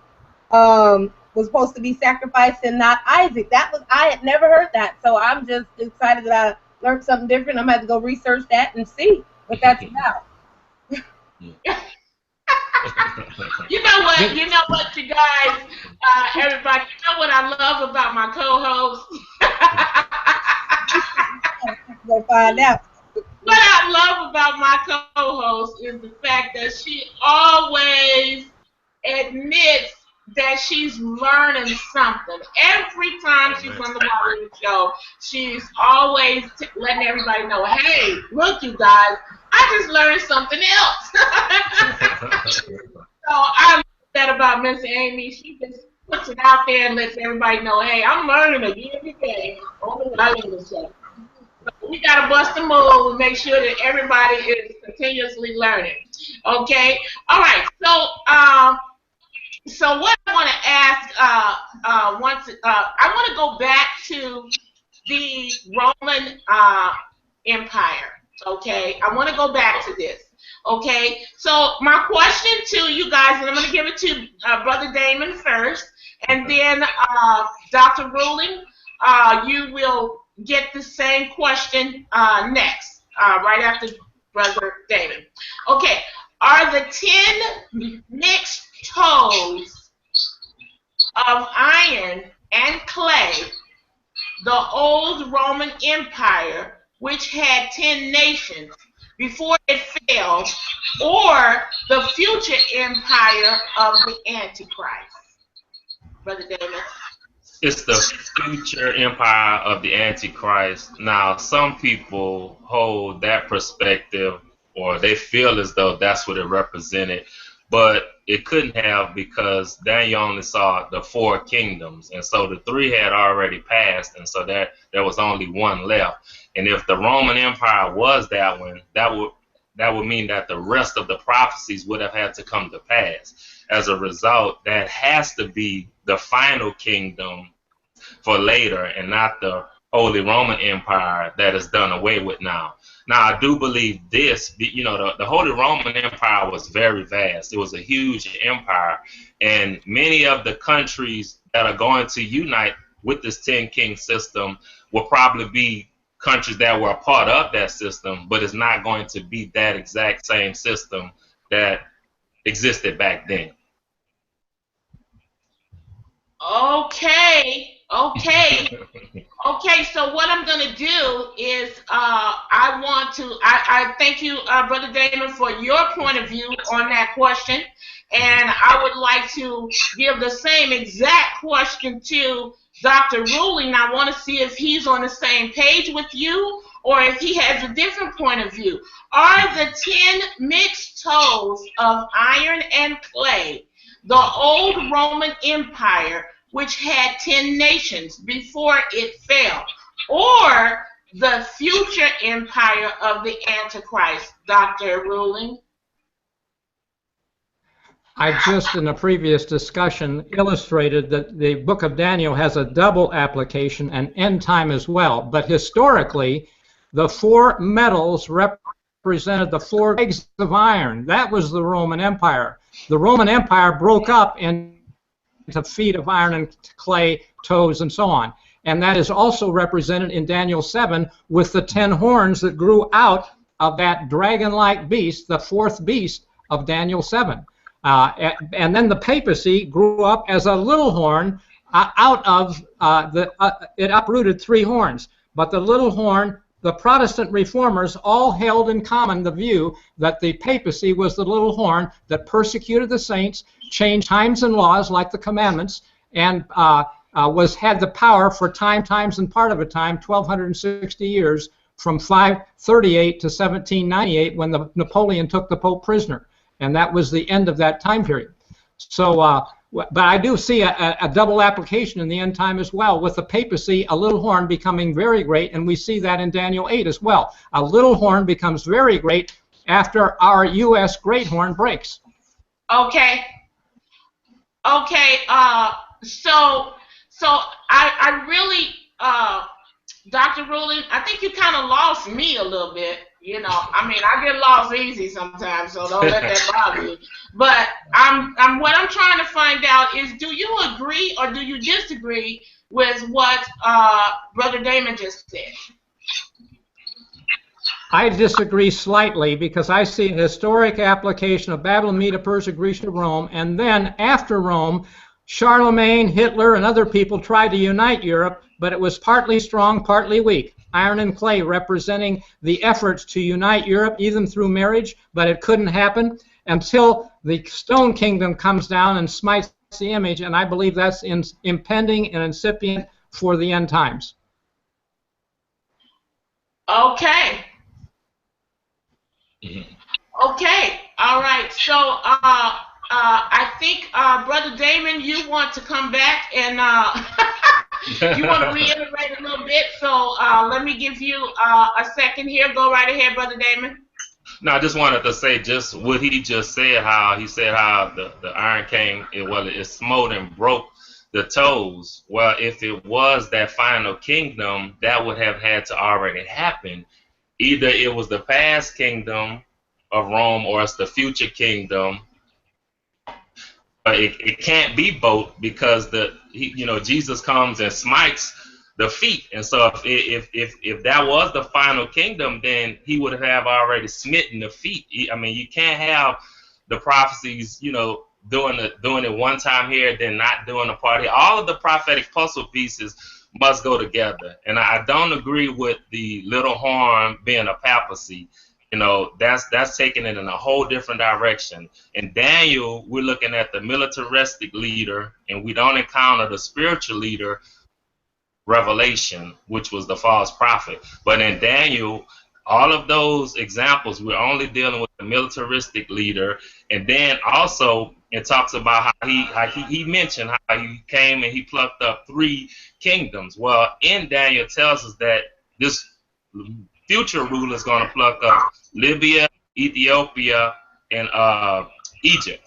Speaker 7: was supposed to be sacrificed and not Isaac. I had never heard that, so I'm just excited that I learned something different. I'm going to have to go research that and see what that's about.
Speaker 3: You know what, you guys, everybody, you know what I love about my co-host?
Speaker 7: Go find out.
Speaker 3: What I love about my co-host is the fact that she always admits that she's learning something. Every time she's on the Wiley show, she's always letting everybody know, hey, look, you guys, I just learned something else. So I love that about Miss Amy. She just puts it out there and lets everybody know, hey, I'm learning again every day on the Wiley show. So we got to bust a move and make sure that everybody is continuously learning. Okay? All right. So what I want to ask, I want to go back to the Roman Empire. Okay, I want to go back to this. Okay, so my question to you guys, and I'm going to give it to Brother Damon first, and then Dr. Ruling, you will get the same question next, right after Brother Damon. Okay, are the 10 mixed toes of iron and clay the old Roman Empire, which had 10 nations before it fell, or the future empire of the Antichrist? Brother Damon.
Speaker 5: It's the future empire of the Antichrist. Now, some people hold that perspective, or they feel as though that's what it represented. but it couldn't have because Daniel only saw the 4 kingdoms, and so the 3 had already passed, and so there was only 1 left. And if the Roman Empire was that one, that would mean that the rest of the prophecies would have had to come to pass. As a result, that has to be the final kingdom for later, and not the Holy Roman Empire that is done away with now. Now, I do believe this, you know, the Holy Roman Empire was very vast. It was a huge empire, and many of the countries that are going to unite with this 10-king system will probably be countries that were a part of that system, but it's not going to be that exact same system that existed back then.
Speaker 3: Okay. So what I'm going to do is I thank you, Brother Damon, for your point of view on that question. And I would like to give the same exact question to Dr. Ruhling. I want to see if he's on the same page with you or if he has a different point of view. Are the 10 mixed toes of iron and clay the old Roman Empire, which had 10 nations before it fell, or the future empire of the Antichrist, Dr. Ruhling?
Speaker 6: I just, in a previous discussion, illustrated that the book of Daniel has a double application and end time as well. But historically, the 4 metals represented the 4 legs of iron. That was the Roman Empire. The Roman Empire broke up into feet of iron and clay, toes, and so on. And that is also represented in Daniel 7 with the 10 horns that grew out of that dragon-like beast, the 4th beast of Daniel 7. And then the papacy grew up as a little horn out of it uprooted 3 horns. But the little horn, the Protestant reformers all held in common the view that the papacy was the little horn that persecuted the saints, changed times and laws like the commandments, and had the power for times and part of a time, 1,260 years, from 538 to 1798 when Napoleon took the Pope prisoner. And that was the end of that time period. So, but I do see a double application in the end time as well, with the papacy, a little horn becoming very great, and we see that in Daniel 8 as well. A little horn becomes very great after our U.S. great horn breaks.
Speaker 3: Okay. So I really, Dr. Ruhling, I think you kind of lost me a little bit. You know, I mean, I get lost easy sometimes, so don't let that bother you. But what I'm trying to find out is, do you agree or do you disagree with what Brother Damon just said?
Speaker 6: I disagree slightly because I see a historic application of Babylon, Media, Persia, Greece, to Rome, and then after Rome, Charlemagne, Hitler, and other people tried to unite Europe, but it was partly strong, partly weak. Iron and clay representing the efforts to unite Europe, even through marriage, but it couldn't happen until the Stone Kingdom comes down and smites the image, and I believe that's impending and incipient for the end times.
Speaker 3: Okay. Okay. All right. So I think Brother Damon, you want to come back and you want to reiterate a little bit. So let me give you a second here. Go right ahead, Brother Damon.
Speaker 5: No, I just wanted to say just what he just said. How he said how the iron came, it smote and broke the toes. Well, if it was that final kingdom, that would have had to already happen. Either it was the past kingdom of Rome or it's the future kingdom. But it can't be both, because Jesus comes and smites the feet, and so if that was the final kingdom, then he would have already smitten the feet. I mean, you can't have the prophecies, doing it one time here, then not doing a part here. All of the prophetic puzzle pieces must go together, and I don't agree with the little horn being a papacy. That's taking it in a whole different direction. In Daniel, we're looking at the militaristic leader, and we don't encounter the spiritual leader, Revelation, which was the false prophet. But in Daniel, all of those examples, we're only dealing with the militaristic leader. And then also it talks about how he mentioned how he came and he plucked up 3 kingdoms. Well, in Daniel tells us that this future ruler is going to pluck up Libya, Ethiopia, and Egypt.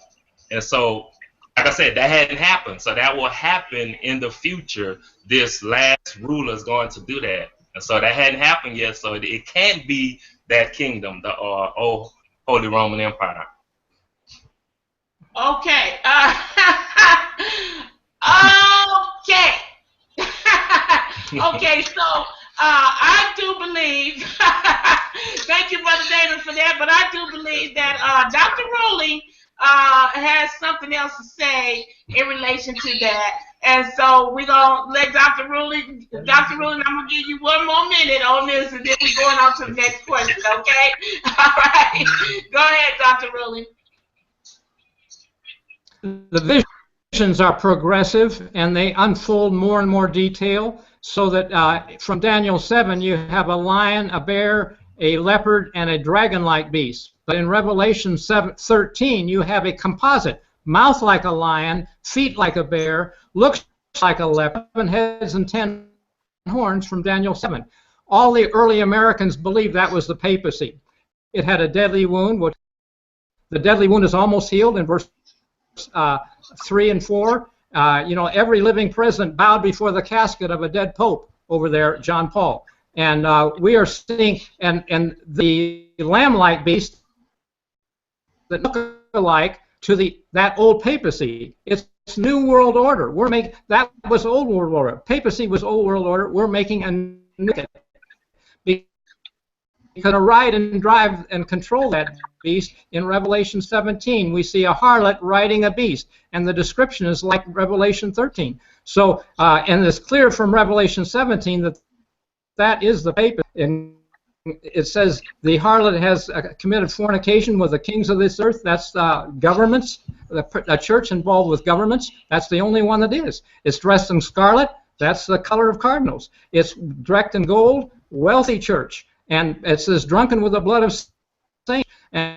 Speaker 5: And so, like I said, that hadn't happened. So that will happen in the future. This last ruler is going to do that. And so that hadn't happened yet. So it can't be that kingdom, the old Holy Roman Empire.
Speaker 3: Okay. Okay. Okay, so I do believe, thank you, Brother David, for that, but I do believe that Dr. Ruhling has something else to say in relation to that. And so we're going to let Dr. Ruhling, I'm going to give you 1 more minute on this, and then we're going on to the next question, okay? All right. Go ahead, Dr. Ruhling.
Speaker 6: The visions are progressive, and they unfold more and more detail, so that from Daniel 7, you have a lion, a bear, a leopard, and a dragon-like beast. But in Revelation 13, you have a composite, mouth like a lion, feet like a bear, looks like a leopard, 7 heads and 10 horns from Daniel 7. All the early Americans believed that was the papacy. It had a deadly wound. The deadly wound is almost healed in verse 3 and 4. You know, every living president bowed before the casket of a dead pope over there, John Paul. And we are seeing, and the lamb-like beast that look alike to that old papacy. It's New World Order. That was Old World Order. Papacy was Old World Order. We're making a new. Because to ride and drive and control that beast in Revelation 17, we see a harlot riding a beast, and the description is like Revelation 13. So, and it's clear from Revelation 17 that that is the papacy. And it says the harlot has committed fornication with the kings of this earth. That's governments, a church involved with governments. That's the only one that is. It's dressed in scarlet. That's the color of cardinals. It's decked in gold, wealthy church. And it says drunken with the blood of saints. And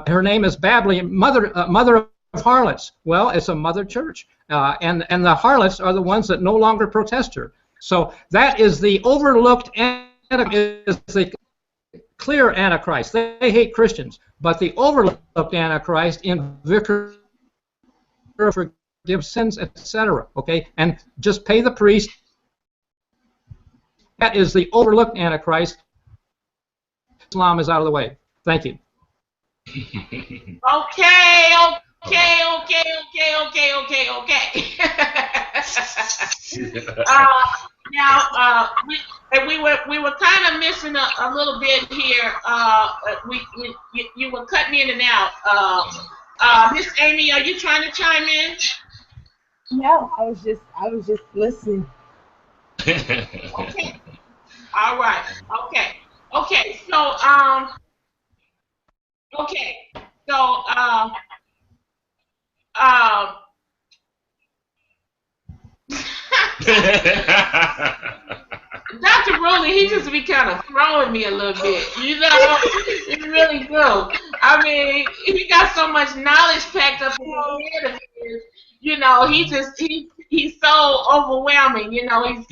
Speaker 6: her name is Babylon, mother of harlots. Well, it's a mother church. And the harlots are the ones that no longer protest her. So that is the overlooked is the clear Antichrist. They hate Christians, but the overlooked Antichrist in vicar, forgive sins, etc. Okay, and just pay the priest. That is the overlooked Antichrist. Islam is out of the way. Thank you.
Speaker 3: Okay. Now we were kind of missing a little bit here. You were cutting in and out. Miss Amy, are you trying to chime in?
Speaker 7: No, I was just listening.
Speaker 3: Okay. All right. Okay. So Dr. Ruhling, he just be kind of throwing me a little bit, you know. He really do. I mean, he got so much knowledge packed up in his head of his. You know, he's so overwhelming. You know, he's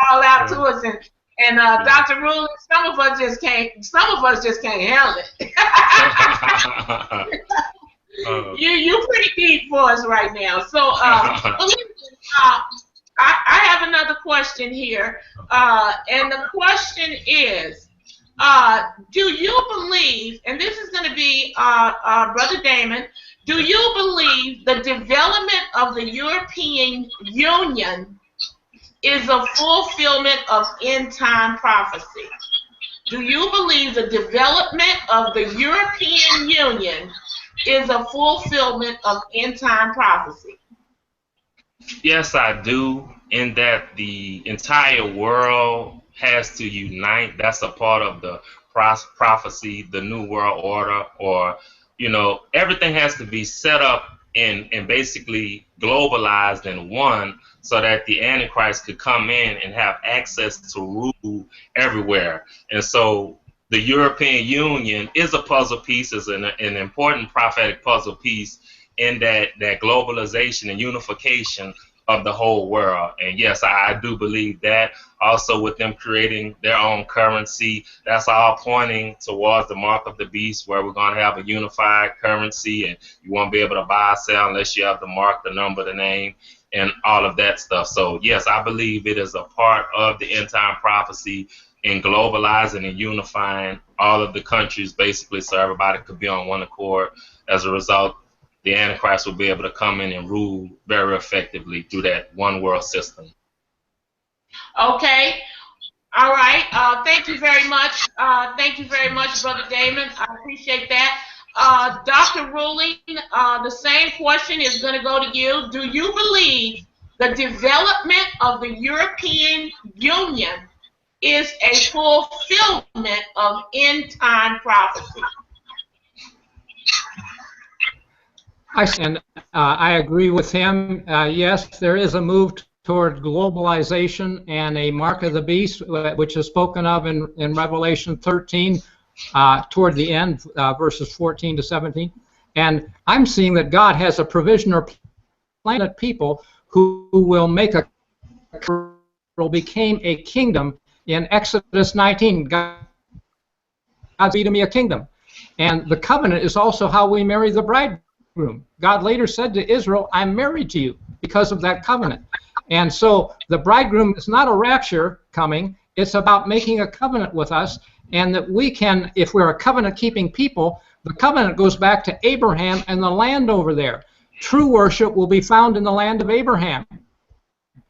Speaker 3: all out to us, and Dr. Ruhling, some of us just can't handle it. You're pretty deep for us right now. So I have another question here, and the question is, do you believe, and this is going to be Brother Damon, do you believe the development of the European Union is a fulfillment of end-time prophecy? Do you believe the development of the European Union is a fulfillment of end-time prophecy?
Speaker 5: Yes, I do, in that the entire world has to unite. That's a part of the prophecy, the New World Order, or, you know, everything has to be set up and basically globalized in one, so that the Antichrist could come in and have access to rule everywhere. And so the European Union is a puzzle piece, is an important prophetic puzzle piece in that globalization and unification of the whole world. And yes, I do believe that. Also, with them creating their own currency, that's all pointing towards the mark of the beast, where we're going to have a unified currency, and you won't be able to buy or sell unless you have the mark, the number, the name, and all of that stuff. So yes, I believe it is a part of the end time prophecy in globalizing and unifying all of the countries, basically, so everybody could be on one accord. As a result, the Antichrist will be able to come in and rule very effectively through that one world system.
Speaker 3: Okay. All right. Thank you very much. Thank you very much, Brother Damon. I appreciate that. Dr. Ruhling, the same question is going to go to you. Do you believe the development of the European Union is a fulfillment of end-time prophecy?
Speaker 6: I agree with him. Yes, there is a move toward globalization and a mark of the beast, which is spoken of in Revelation 13, toward the end, verses 14 to 17. And I'm seeing that God has a provision or plan of people who will make became a kingdom. In Exodus 19, God be to me a kingdom. And the covenant is also how we marry the bridegroom. God later said to Israel, I'm married to you because of that covenant. And so the bridegroom is not a rapture coming. It's about making a covenant with us, and that we can, if we're a covenant-keeping people, the covenant goes back to Abraham and the land over there. True worship will be found in the land of Abraham.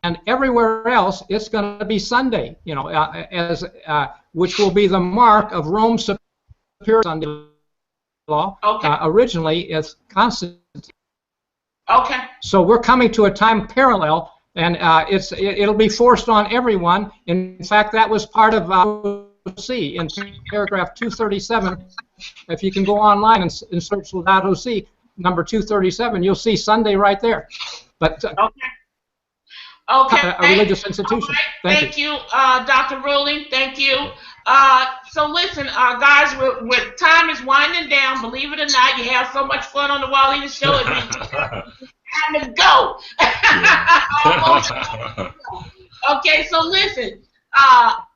Speaker 6: And everywhere else, it's going to be Sunday, you know, which will be the mark of Rome's superior Sunday law.
Speaker 3: Okay.
Speaker 6: Originally, it's Constantine.
Speaker 3: Okay.
Speaker 6: So we're coming to a time parallel, and it'll be forced on everyone. In fact, that was part of OC in paragraph 237. If you can go online and search .OC, number 237, you'll see Sunday right there. But
Speaker 3: okay.
Speaker 6: A religious institution.
Speaker 3: Right. Thank you, Dr. Ruhling. Thank you. So listen, guys, time is winding down. Believe it or not, you have so much fun on the Wildina Show. Time to go. Okay, so listen.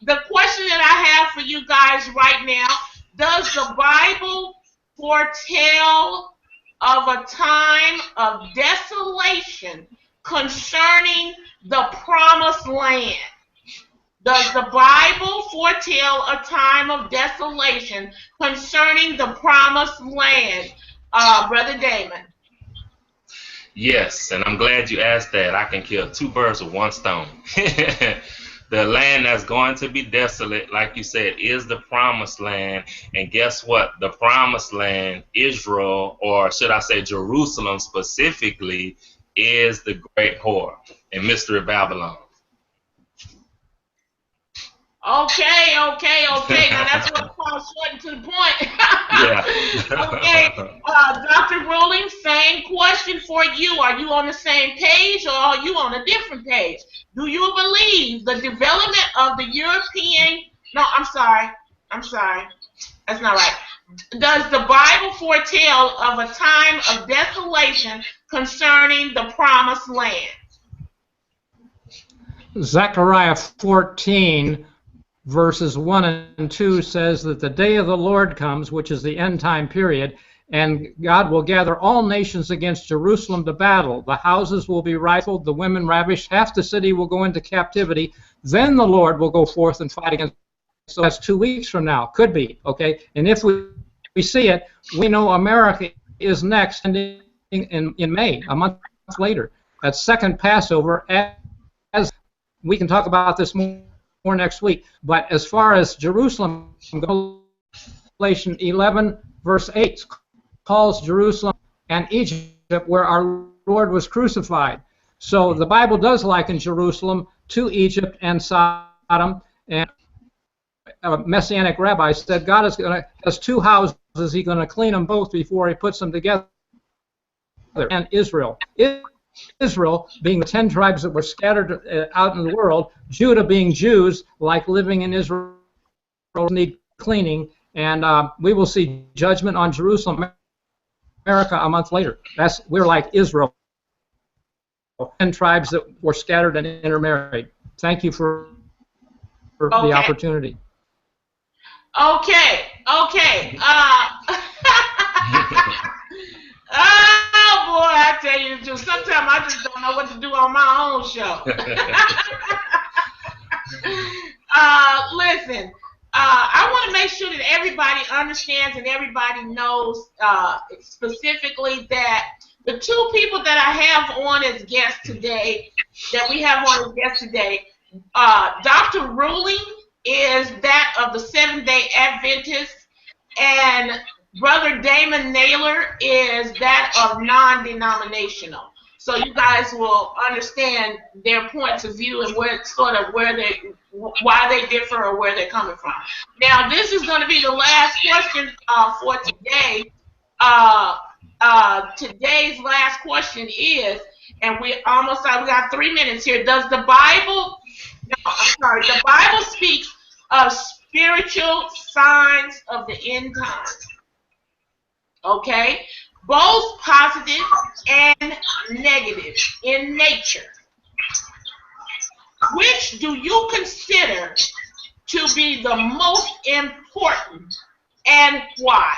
Speaker 3: The question that I have for you guys right now: does the Bible foretell of a time of desolation concerning the promised land? Does the Bible foretell a time of desolation concerning the promised land, Brother Damon?
Speaker 5: Yes, and I'm glad you asked that. I can kill two birds with one stone. The land that's going to be desolate, like you said, is the promised land. And guess what? The promised land, Israel, or should I say Jerusalem specifically, is the great whore and mystery Babylon.
Speaker 3: Okay. Now that's what calls short and to the point.
Speaker 5: Yeah.
Speaker 3: Okay, Dr. Ruhling, same question for you. Are you on the same page, or are you on a different page? Do you believe the development of the European? No, I'm sorry. That's not right. Does the Bible foretell of a time of desolation concerning the promised land?
Speaker 6: Zechariah 14, verses 1 and 2 says that the day of the Lord comes, which is the end time period, and God will gather all nations against Jerusalem to battle. The houses will be rifled, the women ravished, half the city will go into captivity. Then the Lord will go forth and fight against. So that's 2 weeks from now. Could be, okay? And if we see it, we know America is next in May, a month later. At second Passover, as we can talk about this more next week. But as far as Jerusalem, Revelation 11, verse 8 calls Jerusalem and Egypt where our Lord was crucified. So the Bible does liken Jerusalem to Egypt and Sodom. And a Messianic rabbi said God has two houses. He's going to clean them both before he puts them together. and Israel. Israel being the 10 tribes that were scattered out in the world, Judah being Jews, like living in Israel, need cleaning, and we will see judgment on Jerusalem, America, a month later. We're like Israel, 10 tribes that were scattered and intermarried. Thank you for the opportunity.
Speaker 3: Okay. Oh boy, I tell you the truth. Sometimes I just don't know what to do on my own show. Listen, I want to make sure that everybody understands and everybody knows specifically that the two people that I have on as guests today, Dr. Ruhling is that of the Seventh-day Adventists, and Brother Damon Naylor is that of non-denominational. So you guys will understand their points of view and why they differ or where they're coming from. Now, this is going to be the last question for today. Today's last question is, and we got 3 minutes here. Does the Bible? No, I'm sorry. The Bible speaks of spiritual signs of the end times. Okay, both positive and negative in nature. Which do you consider to be the most important, and why?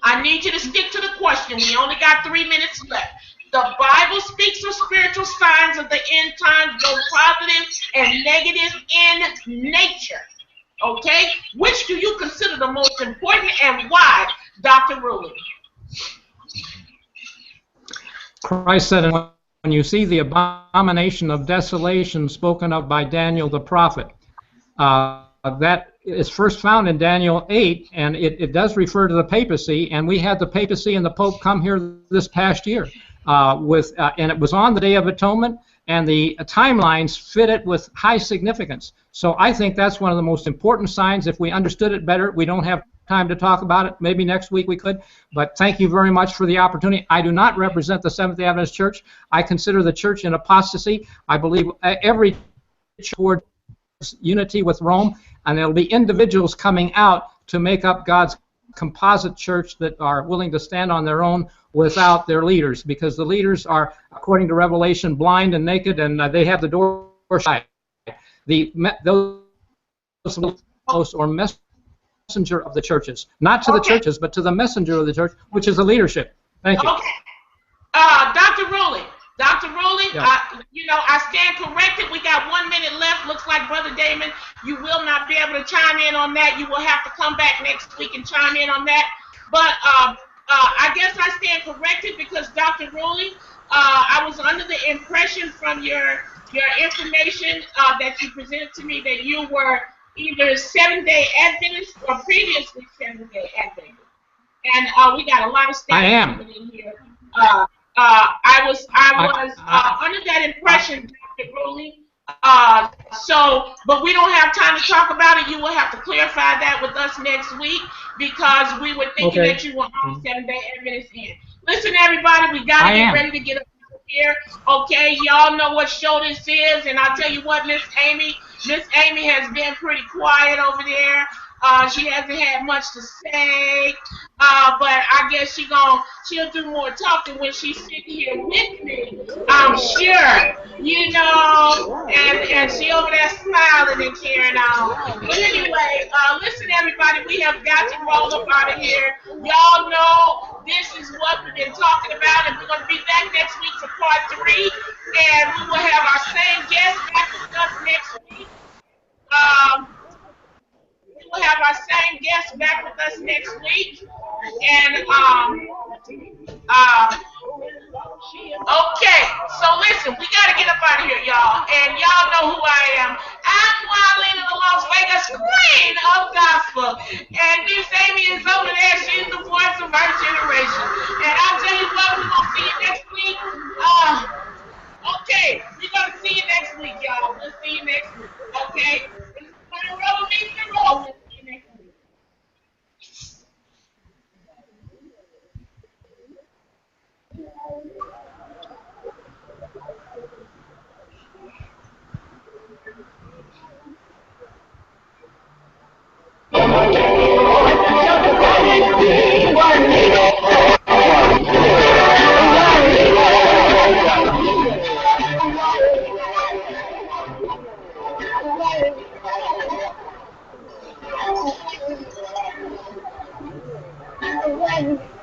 Speaker 3: I need you to stick to the question. We only got 3 minutes left. The Bible speaks of spiritual signs of the end times, both positive and negative in nature. Okay? Which do you consider the most important, and why, Dr. Ruhling?
Speaker 6: Christ said, when you see the abomination of desolation spoken of by Daniel the prophet, that is first found in Daniel 8, and it does refer to the papacy, and we had the papacy and the Pope come here this past year, and it was on the Day of Atonement, and the timelines fit it with high significance. So I think that's one of the most important signs. If we understood it better, we don't have time to talk about it. Maybe next week we could, but thank you very much for the opportunity. I do not represent the Seventh-day Adventist Church. I consider the church in apostasy. I believe every toward unity with Rome, and there'll be individuals coming out to make up God's composite church that are willing to stand on their own without their leaders, because the leaders are, according to Revelation, blind and naked, and they have the door shut. Those or messenger of the churches, not to the churches, but to the messenger of the church, which is the leadership. Thank you.
Speaker 3: Okay. Dr. Ruhling,
Speaker 6: yeah.
Speaker 3: I stand corrected. We got 1 minute left. Looks like Brother Damon, you will not be able to chime in on that. You will have to come back next week and chime in on that. But I guess I stand corrected because Dr. Ruhling, I was under the impression from your information that you presented to me that you were either Seventh-day Adventist or previously Seventh-day Adventist. And we got a lot of staff in here. I was under that impression, Dr. Ruhling. But we don't have time to talk about it. You will have to clarify that with us next week because we were thinking that you were on Seventh-day Adventist in. Listen, everybody, we got to get ready to get up here. Okay, y'all know what show this is, and I'll tell you what, Miss Amy has been pretty quiet over there. She hasn't had much to say, but I guess she'll do more talking when she's sitting here with me, I'm sure, and she over there smiling and carrying on. But anyway, listen, everybody, we have got to roll up out of here. Y'all know this is what we've been talking about, and we're going to be back next week for part 3, and we will have our same guest back with us next week. We'll have our same guest back with us next week. And okay, so listen, we gotta get up out of here, y'all. And y'all know who I am. I'm Wileen of the Las Vegas Queen of Gospel. And Miss Amy is over there. She's the voice of our generation. And I'll tell you what, we're gonna see you next week. Okay, we're gonna see you next week, y'all. We'll see you next week. Okay? Roll me the roll. Thank you.
Speaker 7: Amen.